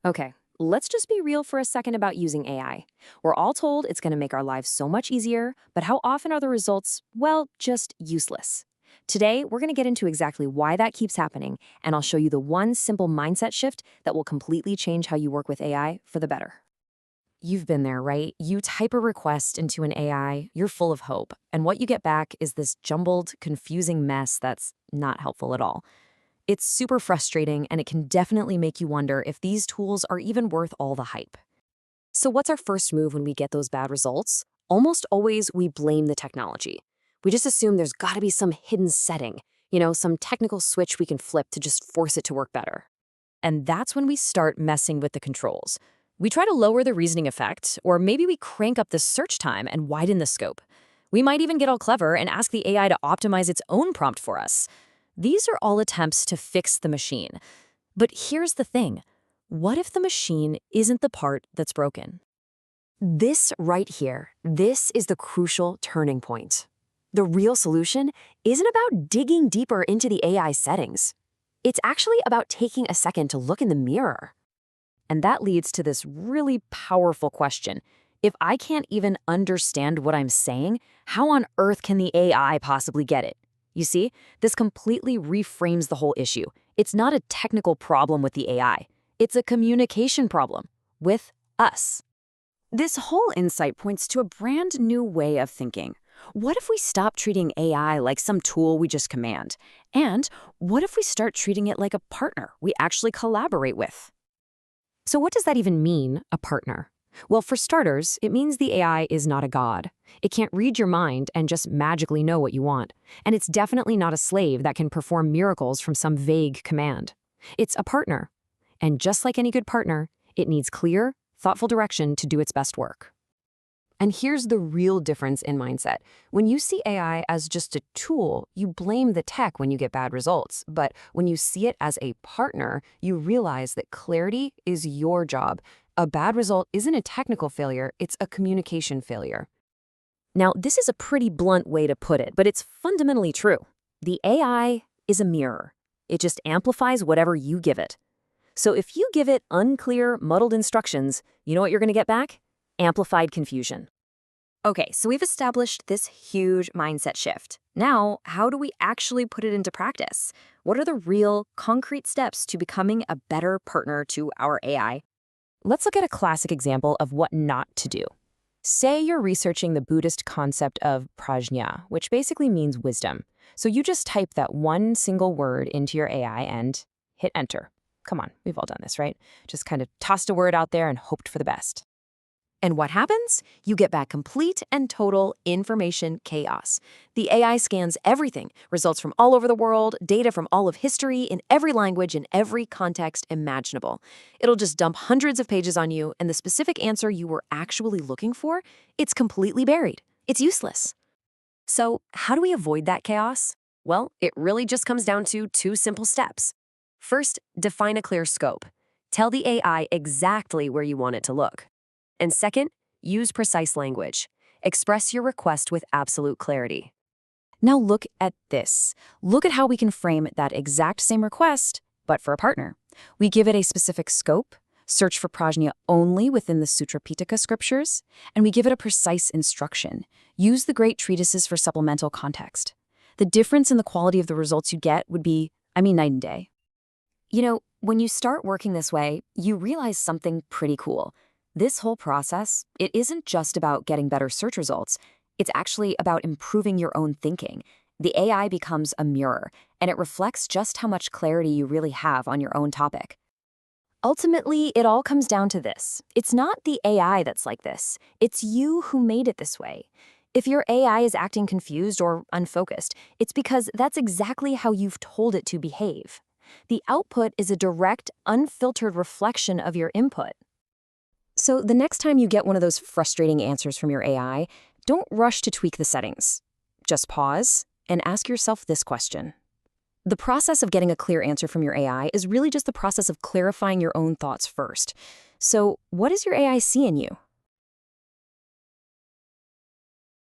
Okay, let's just be real for a second about using AI. We're all told it's going to make our lives so much easier, but how often are the results, well, just useless? Today, we're going to get into exactly why that keeps happening, and I'll show you the one simple mindset shift that will completely change how you work with AI for the better. You've been there, right? You type a request into an AI, you're full of hope, and what you get back is this jumbled, confusing mess that's not helpful at all. It's super frustrating, and it can definitely make you wonder if these tools are even worth all the hype. So, what's our first move when we get those bad results? Almost always, we blame the technology. We just assume there's got to be some hidden setting, some technical switch we can flip to just force it to work better. And that's when we start messing with the controls. We try to lower the reasoning effect, or maybe we crank up the search time and widen the scope. We might even get all clever and ask the AI to optimize its own prompt for us. These are all attempts to fix the machine. But here's the thing. What if the machine isn't the part that's broken? This right here, this is the crucial turning point. The real solution isn't about digging deeper into the AI settings. It's actually about taking a second to look in the mirror. And that leads to this really powerful question. If I can't even understand what I'm saying, how on earth can the AI possibly get it? You see, this completely reframes the whole issue. It's not a technical problem with the AI. It's a communication problem with us. This whole insight points to a brand new way of thinking. What if we stop treating AI like some tool we just command? And what if we start treating it like a partner we actually collaborate with? So what does that even mean, a partner? Well, for starters, it means the AI is not a god. It can't read your mind and just magically know what you want. And it's definitely not a slave that can perform miracles from some vague command. It's a partner. And just like any good partner, it needs clear, thoughtful direction to do its best work. And here's the real difference in mindset. When you see AI as just a tool, you blame the tech when you get bad results. But when you see it as a partner, you realize that clarity is your job. A bad result isn't a technical failure, it's a communication failure. Now, this is a pretty blunt way to put it, but it's fundamentally true. The AI is a mirror. It just amplifies whatever you give it. So if you give it unclear, muddled instructions, you know what you're going to get back? Amplified confusion. Okay, so we've established this huge mindset shift. Now, how do we actually put it into practice? What are the real, concrete steps to becoming a better partner to our AI? Let's look at a classic example of what not to do. Say you're researching the Buddhist concept of prajna, which basically means wisdom. So you just type that one single word into your AI and hit enter. Come on, we've all done this, right? Just kind of tossed a word out there and hoped for the best. And what happens? You get back complete and total information chaos. The AI scans everything, results from all over the world, data from all of history, in every language, in every context imaginable. It'll just dump hundreds of pages on you, and the specific answer you were actually looking for, it's completely buried. It's useless. So how do we avoid that chaos? Well, it really just comes down to two simple steps. First, define a clear scope. Tell the AI exactly where you want it to look. And second, use precise language. Express your request with absolute clarity. Now look at this. Look at how we can frame that exact same request, but for a partner. We give it a specific scope, search for prajna only within the Sutra Pitaka scriptures, and we give it a precise instruction. Use the great treatises for supplemental context. The difference in the quality of the results you get would be, night and day. When you start working this way, you realize something pretty cool. This whole process, it isn't just about getting better search results. It's actually about improving your own thinking. The AI becomes a mirror, and it reflects just how much clarity you really have on your own topic. Ultimately, it all comes down to this. It's not the AI that's like this. It's you who made it this way. If your AI is acting confused or unfocused, it's because that's exactly how you've told it to behave. The output is a direct, unfiltered reflection of your input. So the next time you get one of those frustrating answers from your AI, don't rush to tweak the settings. Just pause and ask yourself this question. The process of getting a clear answer from your AI is really just the process of clarifying your own thoughts first. So what does your AI see in you?